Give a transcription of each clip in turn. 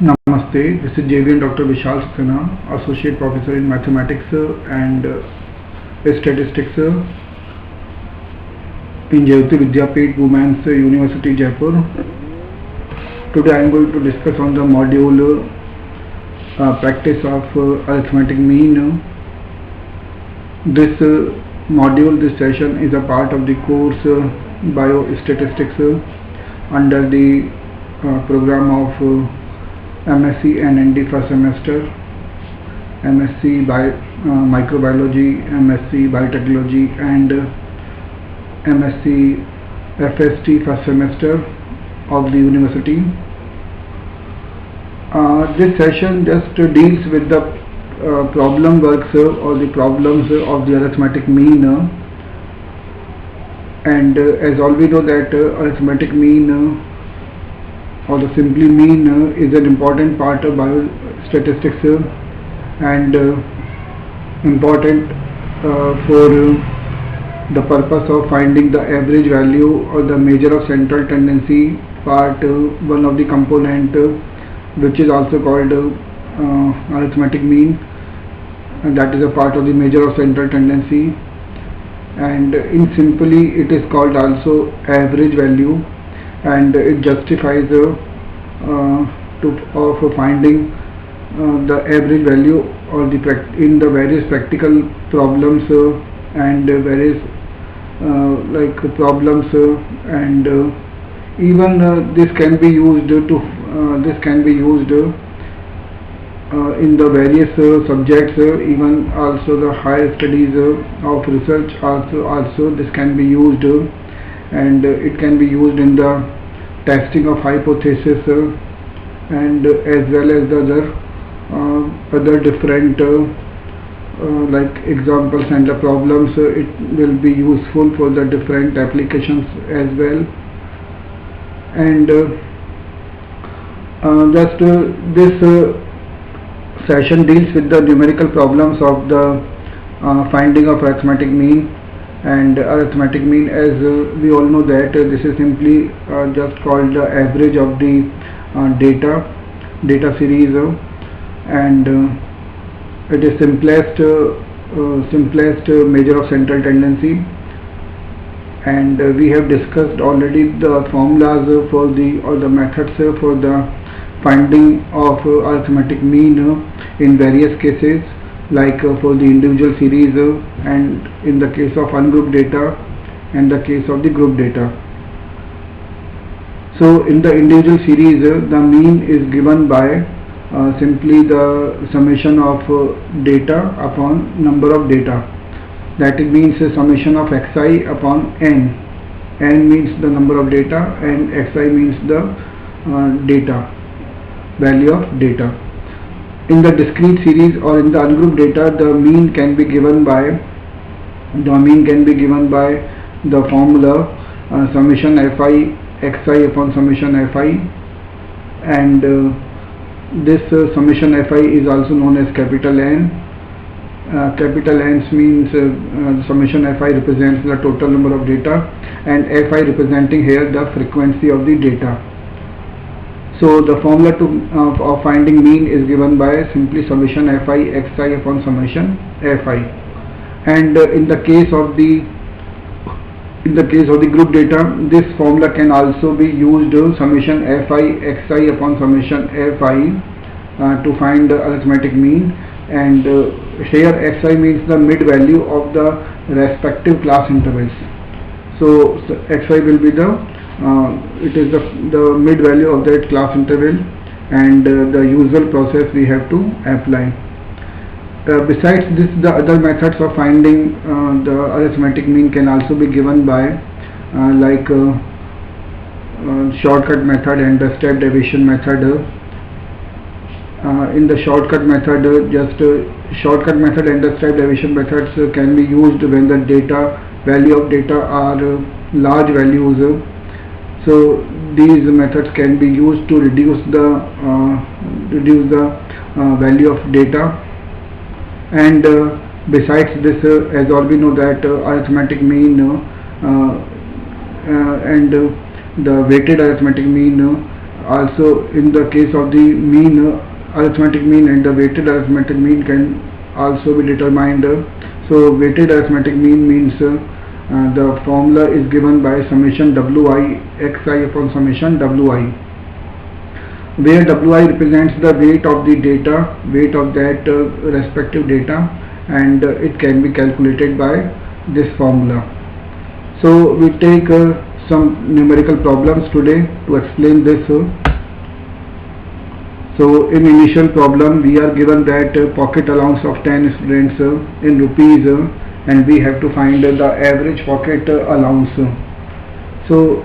Namaste, this is JVN Dr. Vishal Saxena, Associate Professor in Mathematics and Statistics in Jayoti Vidyapeeth Women's University, Jaipur. Today I am going to discuss on the module practice of arithmetic mean. This module, this session is a part of the course Biostatistics under the program of MSc and ND first semester, MSc Microbiology, MSc Biotechnology and MSc FST first semester of the university. This session just deals with the problem works or the problems of the arithmetic mean, and as all we know that arithmetic mean or the simply mean is an important part of biostatistics and important for the purpose of finding the average value or the measure of central tendency part, one of the component which is also called arithmetic mean, and that is a part of the measure of central tendency, and in simply it is called also average value, and it justifies of finding the average value or in the various practical problems and various like problems and even this can be used in the various subjects, even also the higher studies of research also this can be used, and it can be used in the testing of hypothesis and as well as the other different like examples and the problems. It will be useful for the different applications as well, and just this session deals with the numerical problems of the finding of arithmetic mean. And arithmetic mean, as we all know that this is simply just called the average of the data series, and it is simplest measure of central tendency, and we have discussed already the formulas for the methods for the finding of arithmetic mean in various cases, like for the individual series and in the case of ungrouped data and the case of the group data. So in the individual series the mean is given by simply the summation of data upon number of data. That means summation of xi upon n. N means the number of data and xi means the value of data. In the discrete series or in the ungrouped data, the mean can be given by the formula summation fi xi upon summation fi, and this summation fi is also known as capital N. Capital N means summation fi represents the total number of data, and fi representing here the frequency of the data. So the formula of finding mean is given by simply summation fi xi upon summation fi, and in the case of the group data, this formula can also be used, summation fi xi upon summation fi, to find the arithmetic mean, and here xi means the mid value of the respective class intervals. So xi will be it is the mid value of that class interval, and the usual process we have to apply. Besides this, the other methods of finding the arithmetic mean can also be given by like shortcut method and the step deviation method. In the shortcut method, shortcut method and the step deviation methods can be used when the value of data are large values. So these methods can be used to reduce the value of data, and besides this, as all we know that arithmetic mean and the weighted arithmetic mean Also in the case of the mean, arithmetic mean and the weighted arithmetic mean can also be determined. So weighted arithmetic mean means the formula is given by summation wi xi upon summation wi, where wi represents the weight of the data, weight of that respective data, and it can be calculated by this formula. So we take some numerical problems today to explain this. So in initial problem we are given that pocket allowance of 10 students in rupees, and we have to find the average pocket allowance. So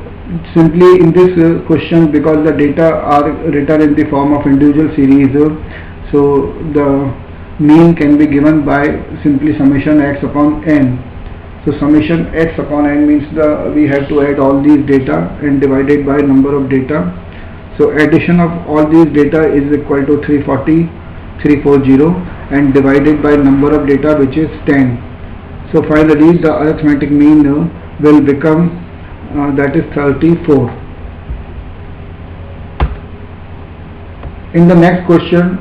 simply in this question, because the data are written in the form of individual series, so the mean can be given by simply summation x upon n. So summation x upon n means we have to add all these data and divided by number of data. So addition of all these data is equal to 340 and divided by number of data, which is 10. So finally the arithmetic mean will become that is 34. In the next question,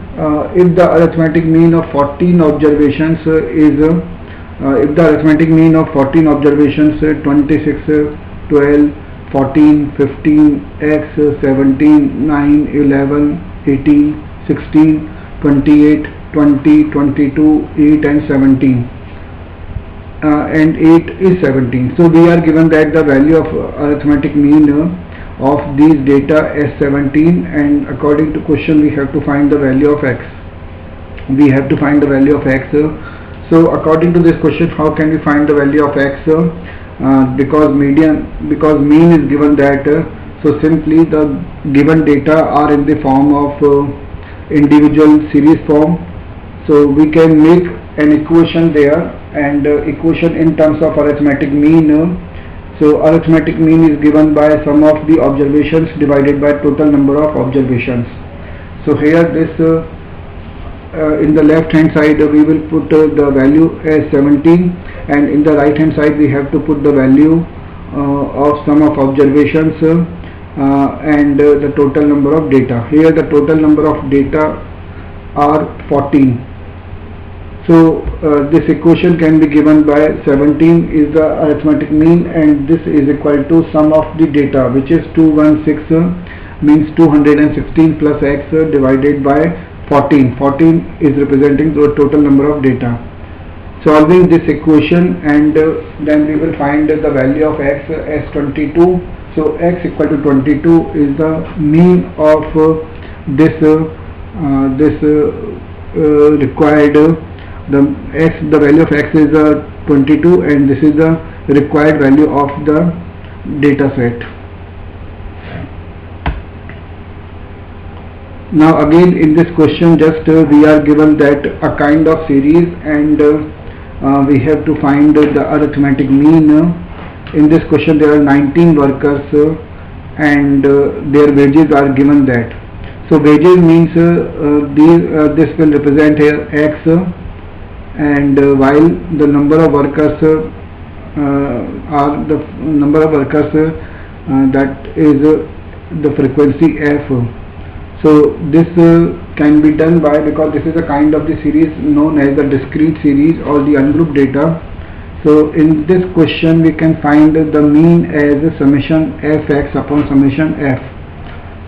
if the arithmetic mean of 14 observations if the arithmetic mean of 14 observations 26, 12, 14, 15, x, 17, 9, 11, 18, 16, 28, 20, 22, 8 and 17, and 8 is 17. So we are given that the value of arithmetic mean of these data is 17, and according to question we have to find the value of x. We have to find the value of x. So according to this question, how can we find the value of x? Because mean is given that, so simply the given data are in the form of individual series form. So we can make an equation there, and equation in terms of arithmetic mean. So arithmetic mean is given by sum of the observations divided by total number of observations. So here this in the left hand side we will put the value as 17, and in the right hand side we have to put the value of sum of observations and the total number of data. Here the total number of data are 14. So this equation can be given by 17 is the arithmetic mean, and this is equal to sum of the data, which is 216 means 216 plus x divided by 14. 14 is representing the total number of data. Solving this equation, and then we will find the value of x as 22. So x equal to 22 is the mean of this required. The value of x is 22, and this is the required value of the data set. Now again in this question, just we are given that a kind of series, and we have to find the arithmetic mean. In this question there are 19 workers and their wages are given that. So wages means this will represent here x, and while the number of workers are the number of workers that is the frequency f. So this can be done by, because this is a kind of the series known as the discrete series or the ungrouped data. So in this question we can find the mean as summation fx upon summation f.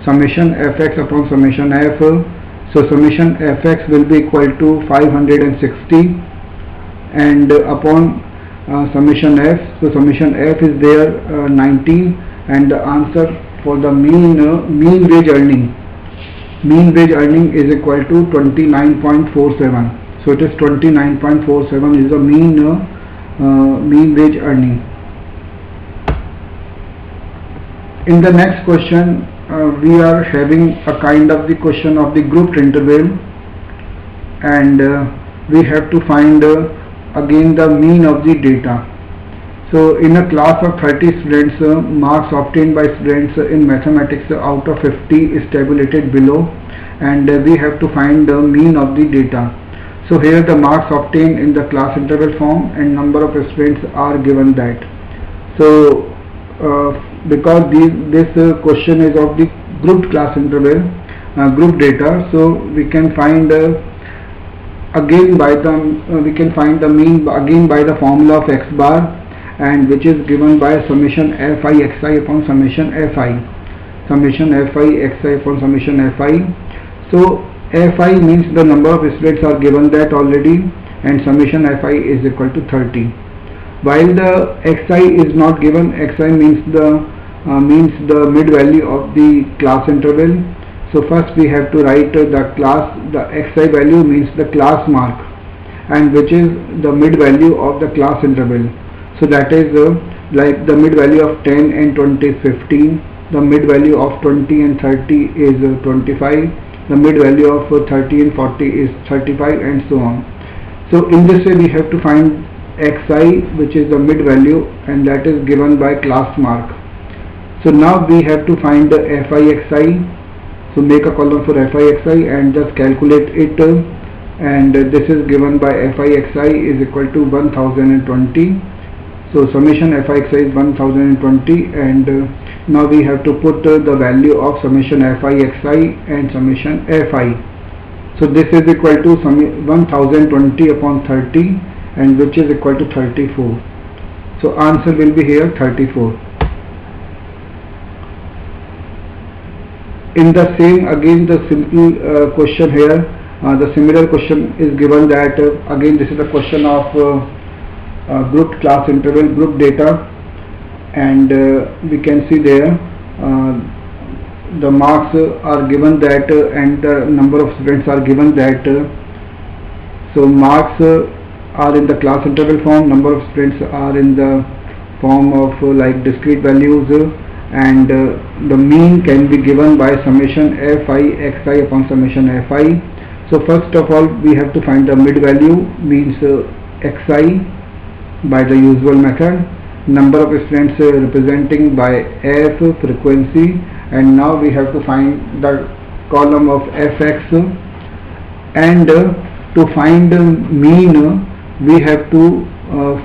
Summation fx upon summation f. So summation fx will be equal to 560, and upon summation f. So summation f is there 19, and the answer for the mean wage earning. Mean wage earning is equal to 29.47. So it is 29.47 is the mean wage earning. In the next question, we are having a kind of the question of the grouped interval, and we have to find again the mean of the data. So in a class of 30 students, marks obtained by students in mathematics out of 50 is tabulated below, and we have to find the mean of the data. So here the marks obtained in the class interval form and number of students are given that. So because this question is of the grouped class interval, group data. So we can find again by the we can find the mean again by the formula of x bar, and which is given by summation fi xi upon summation fi, summation fi xi upon summation fi. So fi means the number of students are given that already, and summation fi is equal to 30. While the xi is not given, xi means the mid value of the class interval. So first we have to write the class, the xi value means the class mark, and which is the mid value of the class interval. So that is like the mid value of 10 and 20 is 15, the mid value of 20 and 30 is 25, the mid value of 30 and 40 is 35, and so on. So in this way we have to find xi, which is the mid value, and that is given by class mark. So now we have to find the fi xi. So make a column for fi xi and just calculate it, and this is given by fi xi is equal to 1020. So summation fi xi is 1020, and now we have to put the value of summation fi xi and summation fi. So this is equal to 1020 upon 30, and which is equal to 34. So answer will be here 34. In the same, again the simple question here, the similar question is given that again this is a question of grouped class interval, group data, and we can see there the marks are given that and the number of students are given that. So marks are in the class interval form, number of students are in the form of like discrete values, and the mean can be given by summation fi xi upon summation fi. So first of all we have to find the mid value, means xi, by the usual method, number of students representing by f, frequency, and now we have to find the column of fx, and to find mean we have to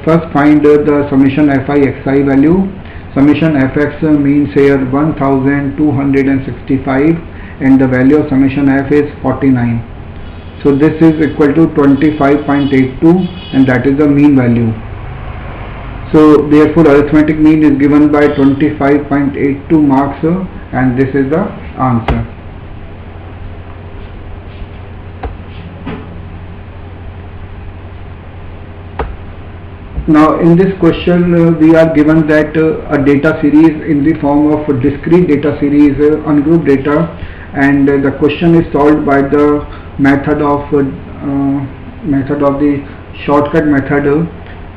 first find the summation fi xi value. Summation fx means here 1265, and the value of summation f is 49. So this is equal to 25.82, and that is the mean value. So therefore arithmetic mean is given by 25.82 marks, and this is the answer. Now in this question we are given that a data series in the form of a discrete data series, ungrouped data, and the question is solved by the method of the shortcut method,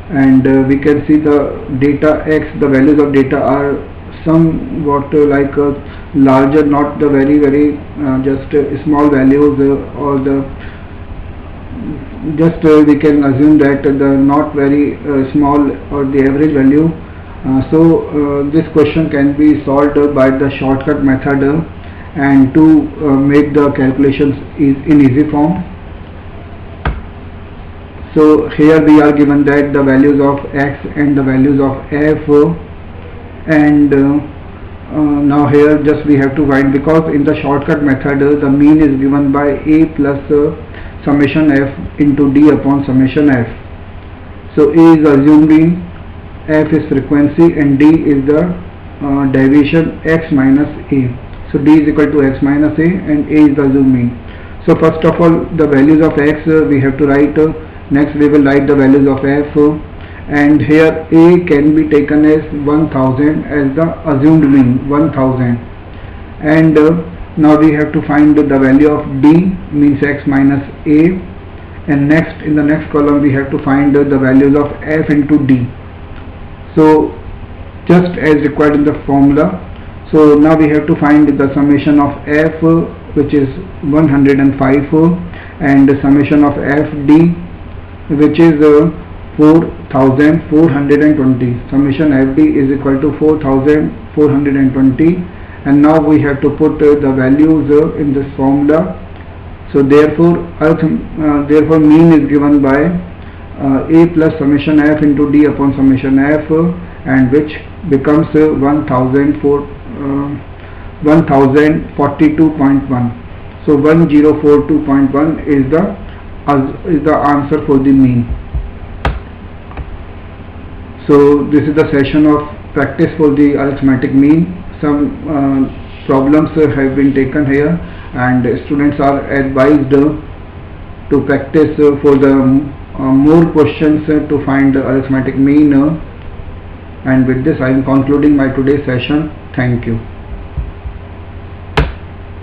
and we can see the data x, the values of data are somewhat like larger, not the very just small values, or the just we can assume that the not very small or the average value. So this question can be solved by the shortcut method, and to make the calculations in easy form. So here we are given that the values of x and the values of f, and now here just we have to find, because in the shortcut method the mean is given by a plus summation f into d upon summation f. So a is assumed mean, f is frequency, and d is the deviation x minus a. So d is equal to x minus a, and a is the assumed mean. So first of all the values of x we have to write, next we will write the values of f, and here a can be taken as 1000 as the assumed mean, 1000, and now we have to find the value of d, means x minus a, and next in the next column we have to find the values of f into d. So just as required in the formula. So now we have to find the summation of f, which is 105, and the summation of fd, which is 4420. Summation fd is equal to 4420, and now we have to put the values in this formula. So therefore mean is given by a plus summation f into d upon summation f, and which becomes 1042.1. So 1042.1 is the answer for the mean. So this is the session of practice for the arithmetic mean. Some problems have been taken here, and students are advised to practice for the more questions to find the arithmetic mean. And with this I am concluding my today's session. Thank you.